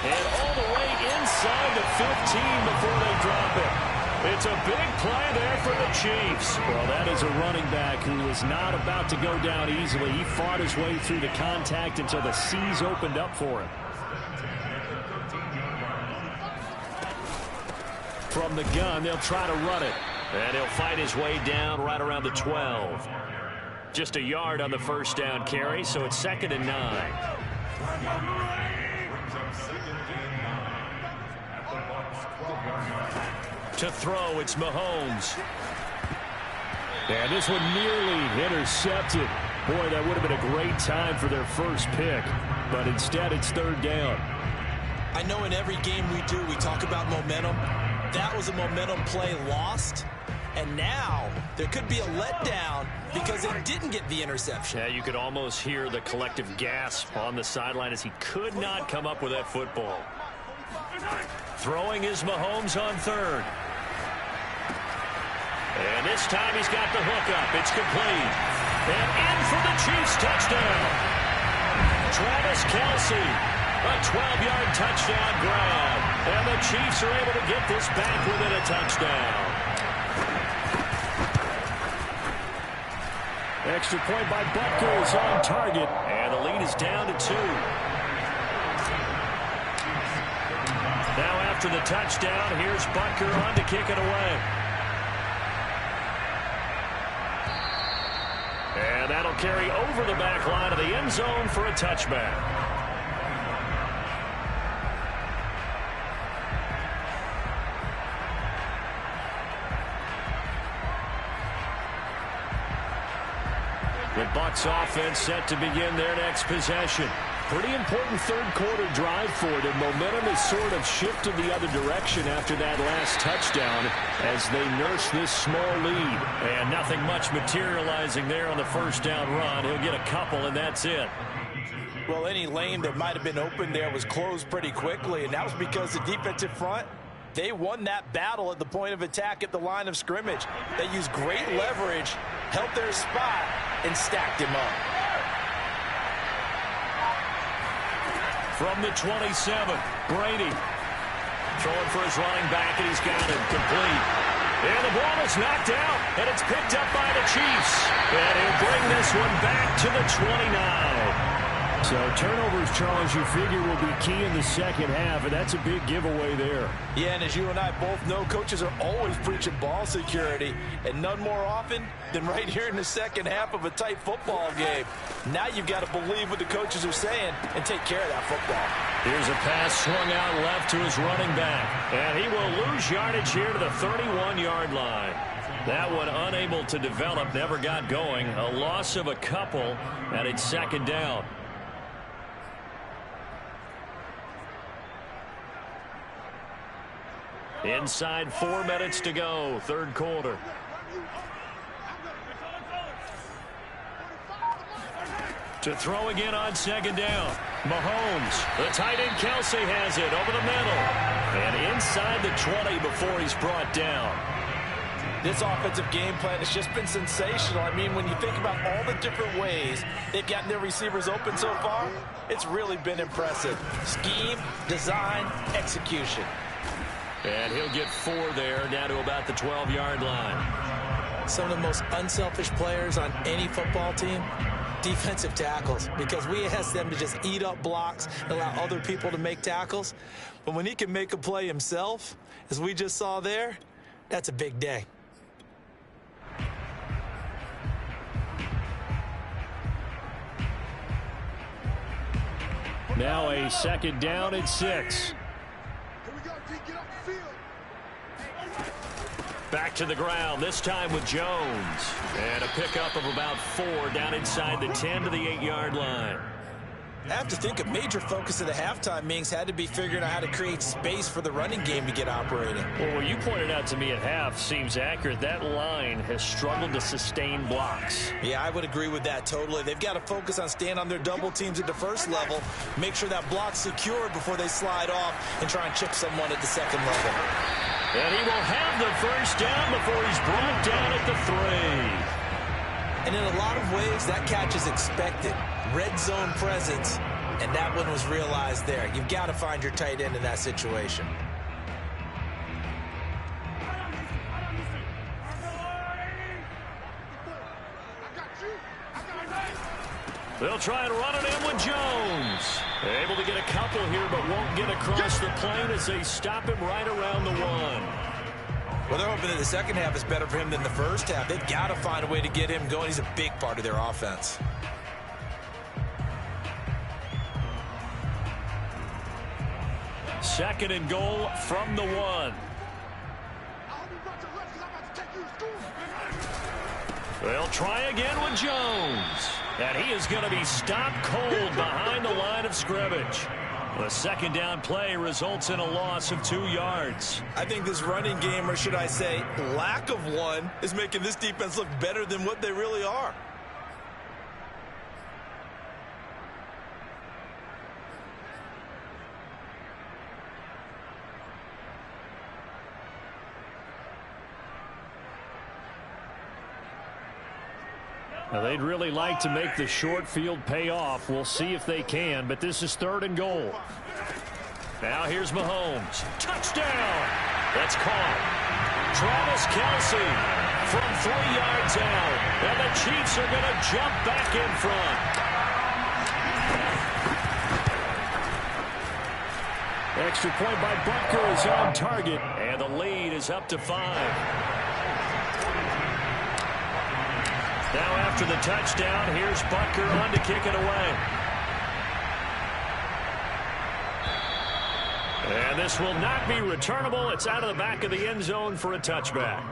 And all the way inside the 15 before they drop it. It's a big play there for the Chiefs. Well, that is a running back who was not about to go down easily. He fought his way through the contact until the seas opened up for him. From the gun, they'll try to run it. And he'll fight his way down right around the 12. Just a yard on the first down carry, so it's 2nd and 9. To throw, it's Mahomes. And this one nearly intercepted. Boy, that would have been a great time for their first pick. But instead, it's 3rd down. I know in every game we do, we talk about momentum. That was a momentum play lost. And now there could be a letdown because they didn't get the interception. Yeah, you could almost hear the collective gasp on the sideline as he could not come up with that football. Throwing is Mahomes on 3rd. And this time he's got the hook up. It's complete. And in for the Chiefs touchdown. Travis Kelce, a 12-yard touchdown grab. And the Chiefs are able to get this back within a touchdown. Extra point by Butker is on target. And the lead is down to 2. Now after the touchdown, here's Butker on to kick it away. And that'll carry over the back line of the end zone for a touchback. The Bucs offense set to begin their next possession. Pretty important third-quarter drive for them. Momentum has sort of shifted the other direction after that last touchdown as they nurse this small lead. And nothing much materializing there on the first down run. He'll get a couple, and that's it. Well, any lane that might have been open there was closed pretty quickly, and that was because the defensive front, they won that battle at the point of attack at the line of scrimmage. They used great leverage, held their spot, and stacked him up. From the 27, Brady. Throwing for his running back, and he's got it complete. And the ball is knocked out, and it's picked up by the Chiefs. And he'll bring this one back to the 29. So turnovers, Charles, you figure will be key in the second half, and that's a big giveaway there. Yeah, and as you and I both know, coaches are always preaching ball security, and none more often than right here in the second half of a tight football game. Now you've got to believe what the coaches are saying and take care of that football. Here's a pass swung out left to his running back, and he will lose yardage here to the 31-yard line. That one unable to develop, never got going. A loss of a couple, and it's 2nd down. Inside 4 minutes to go, third quarter. To throw again on 2nd down. Mahomes, the tight end Kelce has it over the middle. And inside the 20 before he's brought down. This offensive game plan has just been sensational. I mean, when you think about all the different ways they've gotten their receivers open so far, it's really been impressive. Scheme, design, execution. And he'll get 4 there, down to about the 12-yard line. Some of the most unselfish players on any football team, defensive tackles, because we ask them to just eat up blocks and allow other people to make tackles. But when he can make a play himself, as we just saw there, that's a big day. Now a second down and 6. Back to the ground, this time with Jones. And a pickup of about 4 down inside the 10 to the 8-yard line. I have to think a major focus of the halftime meetings had to be figuring out how to create space for the running game to get operating. Well, what you pointed out to me at half seems accurate. That line has struggled to sustain blocks. Yeah, I would agree with that totally. They've got to focus on staying on their double teams at the first level, make sure that block's secured before they slide off and try and chip someone at the second level. And he will have the first down before he's brought down at the 3. And in a lot of ways, that catch is expected. Red zone presence, and that one was realized there. You've got to find your tight end in that situation. They'll try and run it in with Jones. Able to get a couple here, but won't get across the plane as they stop him right around the 1. Well, they're hoping that the second half is better for him than the first half. They've got to find a way to get him going. He's a big part of their offense. Second and goal from the 1. They'll try again with Jones. And he is going to be stopped cold behind the line of scrimmage. The second down play results in a loss of 2 yards. I think this running game, or should I say lack of one, is making this defense look better than what they really are. Now, they'd really like to make the short field pay off. We'll see if they can, but this is 3rd and goal. Now here's Mahomes. Touchdown! That's caught. Travis Kelce from 3 yards out. And the Chiefs are going to jump back in front. Extra point by Butker is on target, and the lead is up to 5. Now after the touchdown, here's Butker on to kick it away. And this will not be returnable. It's out of the back of the end zone for a touchback.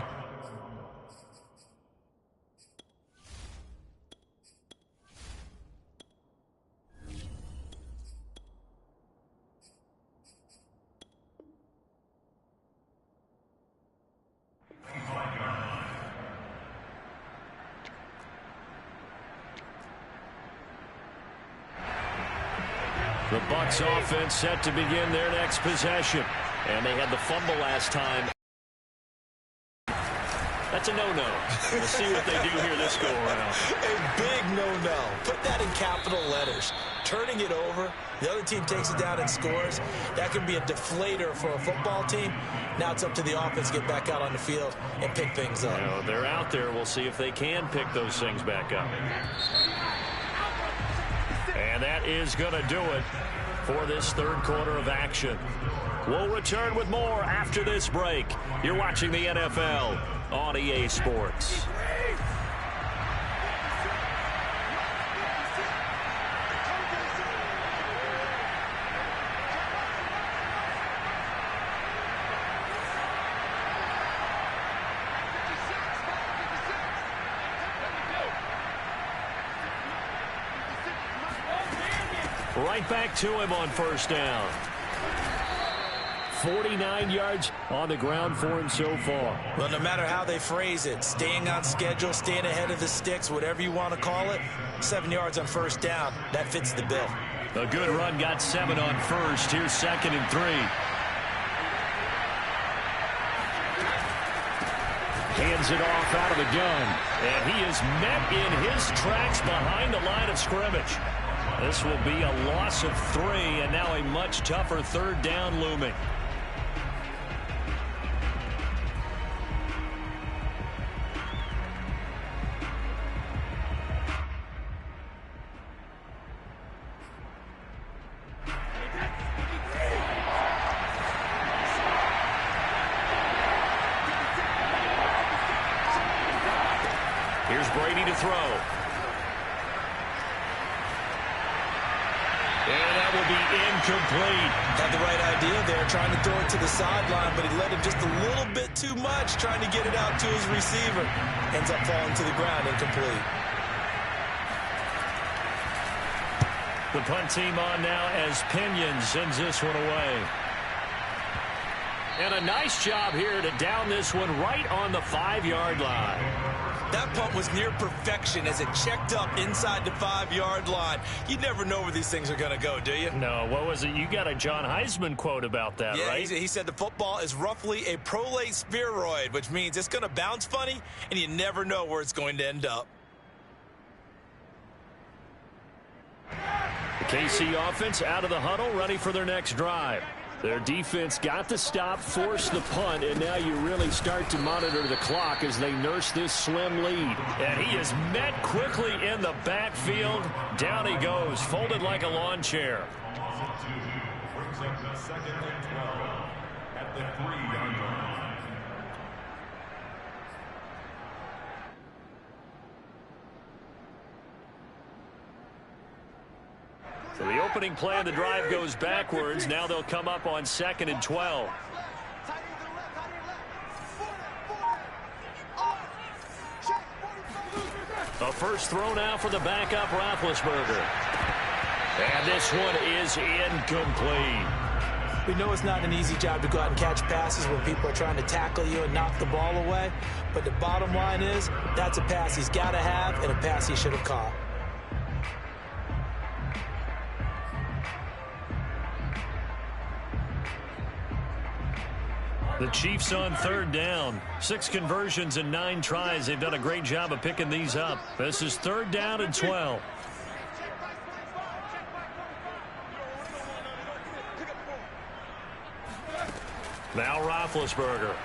The Bucs offense set to begin their next possession. And they had the fumble last time. That's a no-no. We'll see what they do here this go-around. A big no-no. Put that in capital letters. Turning it over, the other team takes it down and scores. That can be a deflator for a football team. Now it's up to the offense to get back out on the field and pick things up. Well, they're out there. We'll see if they can pick those things back up. And that is going to do it for this 3rd quarter of action. We'll return with more after this break. You're watching the NFL on EA Sports. Right back to him on first down. 49 yards on the ground for him so far. Well, no matter how they phrase it, staying on schedule, staying ahead of the sticks, whatever you want to call it, 7 yards on first down, that fits the bill. A good run, got 7 on first. Here's 2nd and 3. Hands it off out of the gun. And he is met in his tracks behind the line of scrimmage. This will be a loss of 3, and now a much tougher 3rd down looming. Brady to throw. And that will be incomplete. Had the right idea there, trying to throw it to the sideline, but he led him just a little bit too much, trying to get it out to his receiver. Ends up falling to the ground, incomplete. The punt team on now as Pinion sends this one away. And a nice job here to down this one right on the 5-yard line. That punt was near perfection as it checked up inside the 5-yard line. You never know where these things are going to go, do you? No, what was it? You got a John Heisman quote about that, yeah, right? He said the football is roughly a prolate spheroid, which means it's going to bounce funny, and you never know where it's going to end up. The KC offense out of the huddle, ready for their next drive. Their defense got the stop, forced the punt, and now you really start to monitor the clock as they nurse this slim lead. And he is met quickly in the backfield. Down he goes, folded like a lawn chair. Brings up the 2nd and 12 at the 3-yard line. So the opening play of the drive goes backwards. Now they'll come up on 2nd and 12. A first throw now for the backup Roethlisberger. And this one is incomplete. We know it's not an easy job to go out and catch passes when people are trying to tackle you and knock the ball away. But the bottom line is, that's a pass he's got to have and a pass he should have caught. The Chiefs on 3rd down. 6 conversions and 9 tries. They've done a great job of picking these up. This is 3rd down and 12. Now Roethlisberger.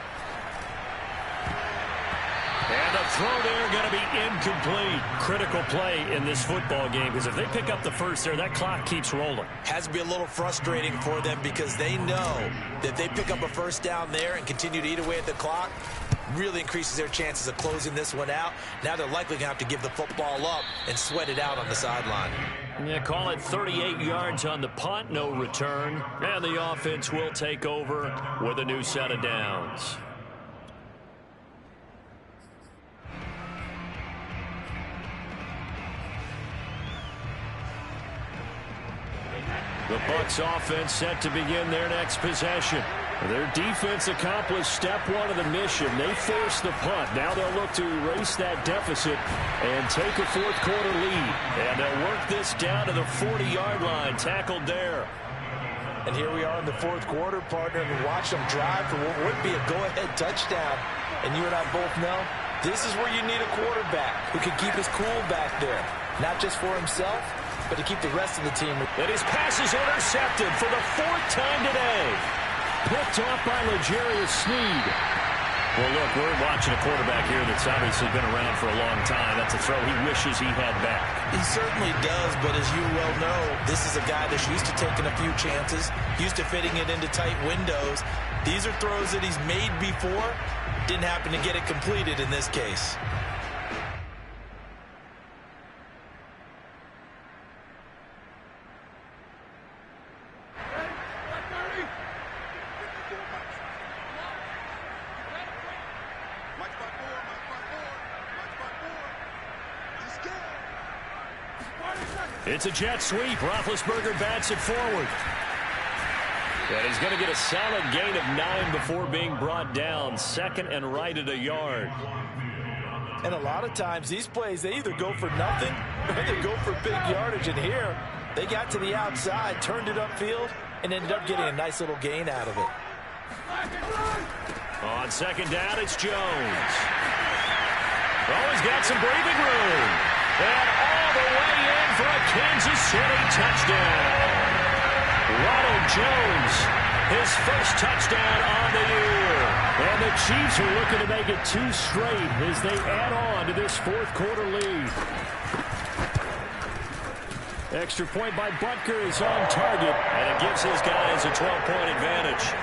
And a throw there going to be incomplete. Critical play in this football game because if they pick up the first there, that clock keeps rolling. Has to be a little frustrating for them because they know that if they pick up a first down there and continue to eat away at the clock, really increases their chances of closing this one out. Now they're likely going to have to give the football up and sweat it out on the sideline. Yeah, call it 38 yards on the punt, no return. And the offense will take over with a new set of downs. The Bucs offense set to begin their next possession. Their defense accomplished step 1 of the mission. They forced the punt. Now they'll look to erase that deficit and take a 4th quarter lead. And they'll work this down to the 40-yard line. Tackled there. And here we are in the 4th quarter, partner, and watch them drive for what would be a go-ahead touchdown. And you and I both know this is where you need a quarterback who can keep his cool back there. Not just for himself, but to keep the rest of the team. And his pass is intercepted for the 4th time today. Picked off by L'Jarius Sneed. Well, look, we're watching a quarterback here that's obviously been around for a long time. That's a throw he wishes he had back. He certainly does, but as you well know, this is a guy that's used to taking a few chances, used to fitting it into tight windows. These are throws that he's made before. Didn't happen to get it completed in this case. It's a jet sweep. Roethlisberger bats it forward. And he's going to get a solid gain of 9 before being brought down. 2nd and right at a yard. And a lot of times these plays, they either go for nothing or they go for big yardage. And here, they got to the outside, turned it upfield, and ended up getting a nice little gain out of it. On 2nd down, it's Jones. Oh, he's got some breathing room. And all the way in for a Kansas City touchdown. Ronald Jones, his first touchdown on the year. And the Chiefs are looking to make it 2 straight as they add on to this 4th quarter lead. Extra point by Butker is on target, and it gives his guys a 12-point advantage.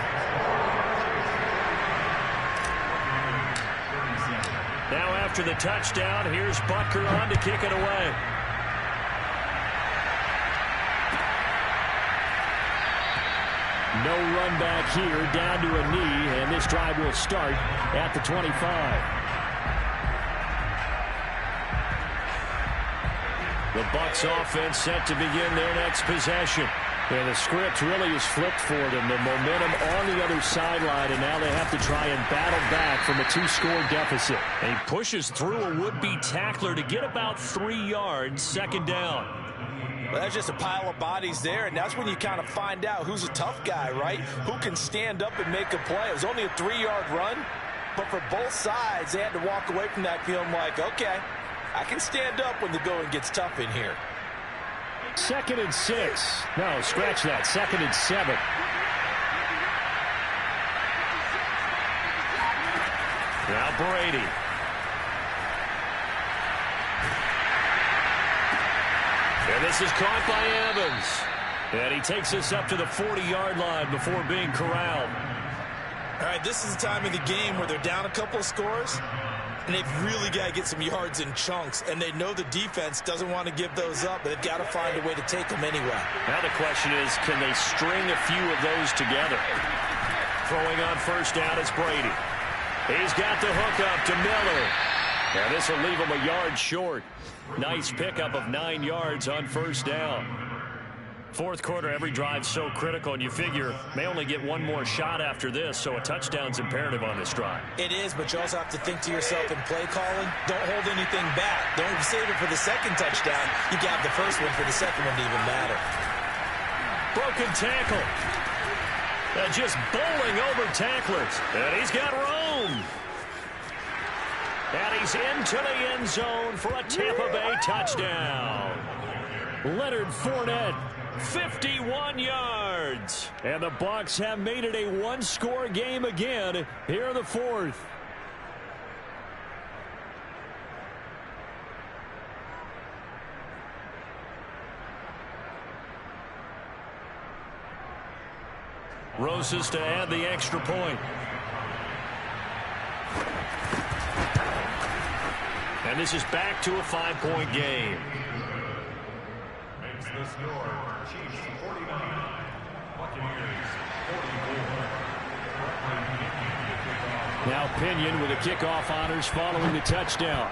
Now after the touchdown. Here's Butker on to kick it away. No run back here, down to a knee, and this drive will start at the 25. The Bucs offense set to begin their next possession. And the script really is flipped for them. The momentum on the other sideline, and now they have to try and battle back from a 2-score deficit. And he pushes through a would-be tackler to get about 3 yards, second down. Well, that's just a pile of bodies there, and that's when you kind of find out who's a tough guy, right? Who can stand up and make a play. It was only a 3-yard run, but for both sides, they had to walk away from that feeling like, okay, I can stand up when the going gets tough in here. 2nd and 6. No, scratch that. 2nd and 7. Now Brady. And this is caught by Evans. And he takes us up to the 40-yard line before being corralled. All right, this is the time of the game where they're down a couple of scores, and they've really got to get some yards in chunks, and they know the defense doesn't want to give those up, but they've got to find a way to take them anyway. Now the question is, can they string a few of those together? Throwing on first down is Brady. He's got the hook up to Miller. And this will leave him a yard short. Nice pickup of 9 yards on first down. Fourth quarter, every drive's so critical, and you figure may only get one more shot after this, so a touchdown's imperative on this drive. It is, but you also have to think to yourself in play calling, don't hold anything back. Don't save it for the second touchdown. You got the first one for the second one to even matter. Broken tackle. Just bowling over tacklers. And he's got room. And he's into the end zone for a Tampa Bay touchdown. Leonard Fournette, 51 yards. And the Bucs have made it a 1-score game again here in the fourth. Rosas to add the extra point. And this is back to a 5-point game. Makes the score Chiefs 49, Buccaneers 44. Now Pinion with the kickoff honors following the touchdown.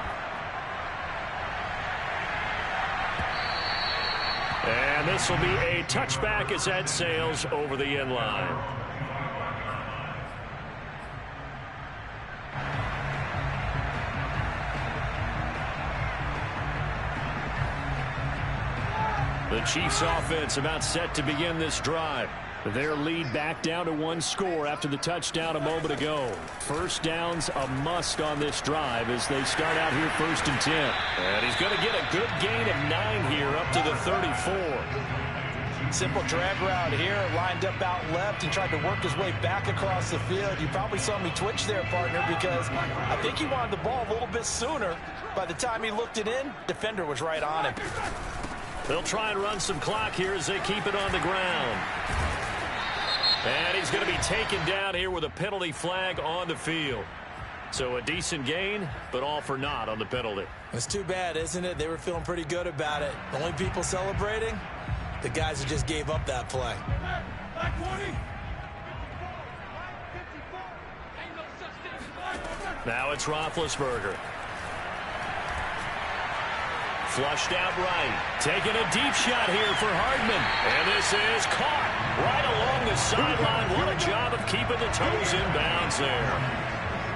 And this will be a touchback as that sails over the end line. The Chiefs offense about set to begin this drive. Their lead back down to 1 score after the touchdown a moment ago. First down's a must on this drive as they start out here 1st and 10. And he's going to get a good gain of 9 here up to the 34. Simple drag route here, lined up out left and tried to work his way back across the field. You probably saw me twitch there, partner, because I think he wanted the ball a little bit sooner. By the time he looked it in, defender was right on him. They'll try and run some clock here as they keep it on the ground. And he's going to be taken down here with a penalty flag on the field. So a decent gain, but all for naught on the penalty. It's too bad, isn't it? They were feeling pretty good about it. The only people celebrating, the guys who just gave up that play. Now it's Roethlisberger. Flushed out right. Taking a deep shot here for Hardman. And this is caught right along the sideline. What a job of keeping the toes in bounds there.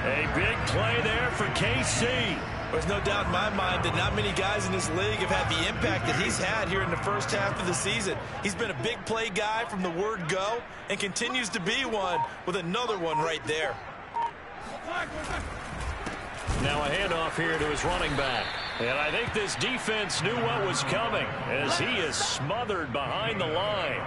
A big play there for KC. There's no doubt in my mind that not many guys in this league have had the impact that he's had here in the first half of the season. He's been a big play guy from the word go and continues to be one with another one right there. Now a handoff here to his running back. And I think this defense knew what was coming as he is smothered behind the line.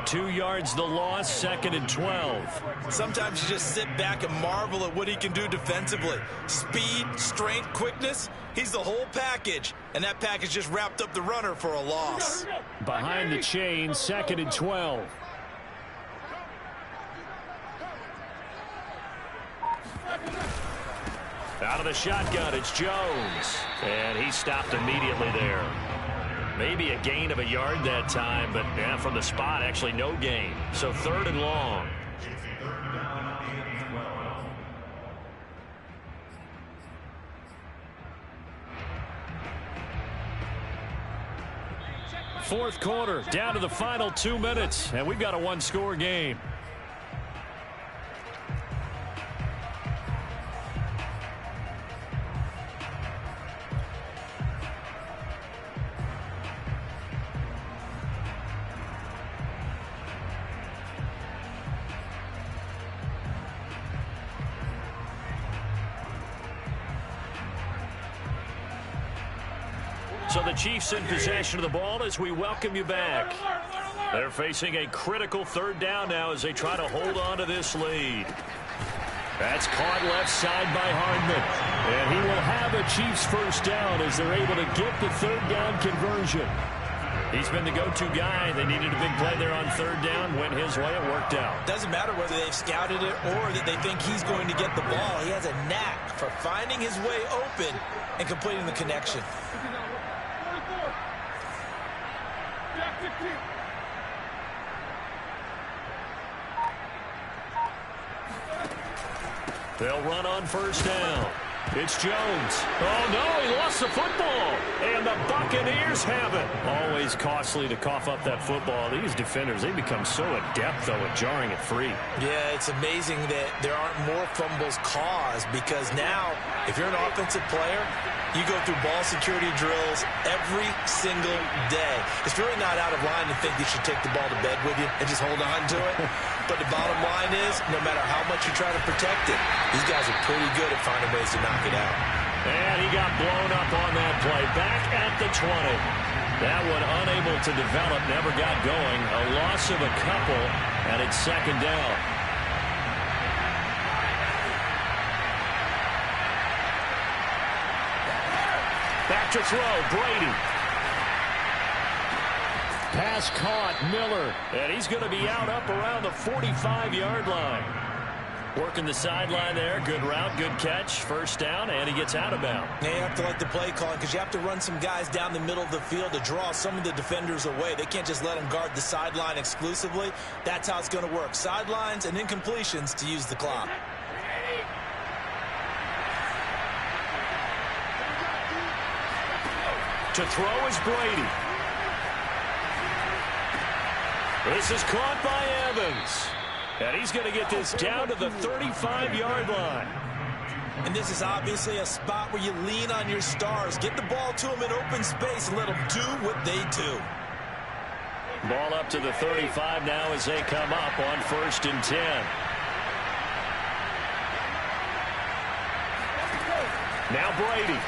2 yards the loss, 2nd and 12. Sometimes you just sit back and marvel at what he can do defensively. Speed, strength, quickness, he's the whole package. And that package just wrapped up the runner for a loss. Behind the chain, 2nd and 12. Out of the shotgun, it's Jones. And he stopped immediately there. Maybe a gain of a yard that time, but yeah, from the spot, actually no gain. So 3rd and long. Fourth quarter, down to the final 2 minutes, and we've got a one-score game. So the Chiefs in possession of the ball as we welcome you back. They're facing a critical 3rd down now as they try to hold on to this lead. That's caught left side by Hardman. And he will have a Chiefs first down as they're able to get the 3rd down conversion. He's been the go-to guy. They needed a big play there on 3rd down. Went his way. It worked out. Doesn't matter whether they've scouted it or that they think he's going to get the ball. He has a knack for finding his way open and completing the connection. They'll run on first down. It's Jones. Oh, no, he lost the football. And the Buccaneers have it. Always costly to cough up that football. These defenders, they become so adept, though, at jarring it free. Yeah, it's amazing that there aren't more fumbles caused because now, if you're an offensive player, you go through ball security drills every single day. It's really not out of line to think you should take the ball to bed with you and just hold on to it. But the bottom line is, no matter how much you try to protect it, these guys are pretty good at finding ways to knock it out. And he got blown up on that play. Back at the 20. That one unable to develop, never got going. A loss of a couple, and it's 2nd down. Back to throw, Brady. Pass caught, Miller. And he's going to be out up around the 45-yard line. Working the sideline there. Good route, good catch. First down, and he gets out of bounds. Yeah, you have to like the play calling because you have to run some guys down the middle of the field to draw some of the defenders away. They can't just let them guard the sideline exclusively. That's how it's going to work. Sidelines and incompletions to use the clock. To throw is Brady. This is caught by Evans. And he's going to get this down to the 35-yard line. And this is obviously a spot where you lean on your stars. Get the ball to them in open space and let them do what they do. Ball up to the 35 now as they come up on 1st and 10. Now Brady.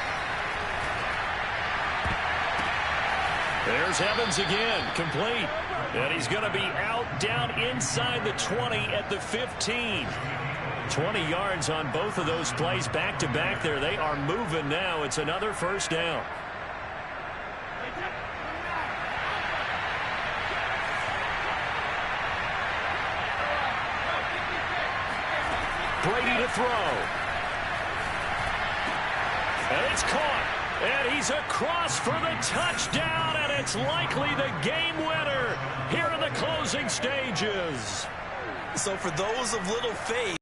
There's Evans again, complete. And he's going to be out down inside the 20 at the 15. 20 yards on both of those plays back-to-back there. They are moving now. It's another first down. Brady to throw. And it's caught. And he's across for the touchdown, and it's likely the game winner here in the closing stages. So for those of little faith,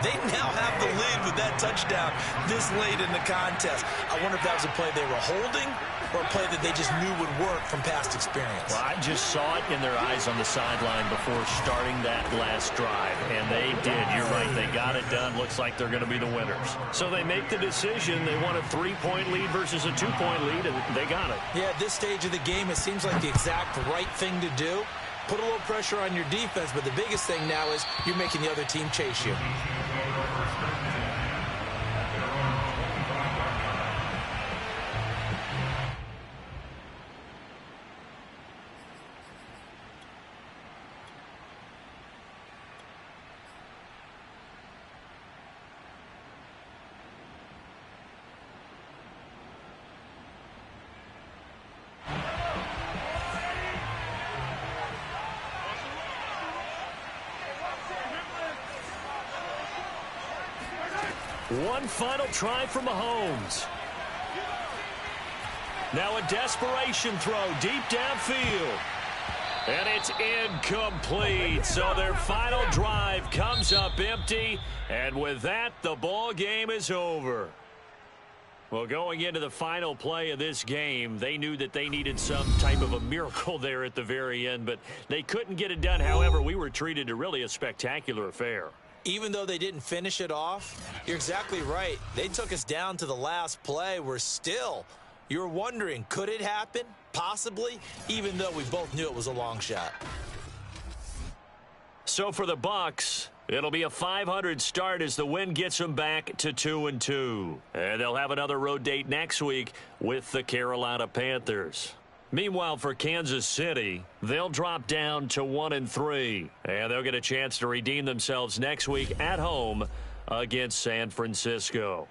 they now have the lead with that touchdown this late in the contest. I wonder if that was a play they were holding or a play that they just knew would work from past experience. Well, I just saw it in their eyes on the sideline before starting that last drive, and they did. You're right. They got it done. Looks like they're going to be the winners. So they make the decision. They want a 3-point lead versus a 2-point lead, and they got it. Yeah, at this stage of the game, it seems like the exact right thing to do. Put a little pressure on your defense, but the biggest thing now is you're making the other team chase you. One final try from Mahomes. Now a desperation throw deep downfield. And it's incomplete. So their final drive comes up empty. And with that, the ball game is over. Well, going into the final play of this game, they knew that they needed some type of a miracle there at the very end, but they couldn't get it done. However, we were treated to really a spectacular affair. Even though they didn't finish it off, you're exactly right. They took us down to the last play. You're wondering, could it happen? Possibly, even though we both knew it was a long shot. So for the Bucs, it'll be a .500 start as the win gets them back to 2-2. And they'll have another road date next week with the Carolina Panthers. Meanwhile, for Kansas City, they'll drop down to 1-3. And they'll get a chance to redeem themselves next week at home against San Francisco.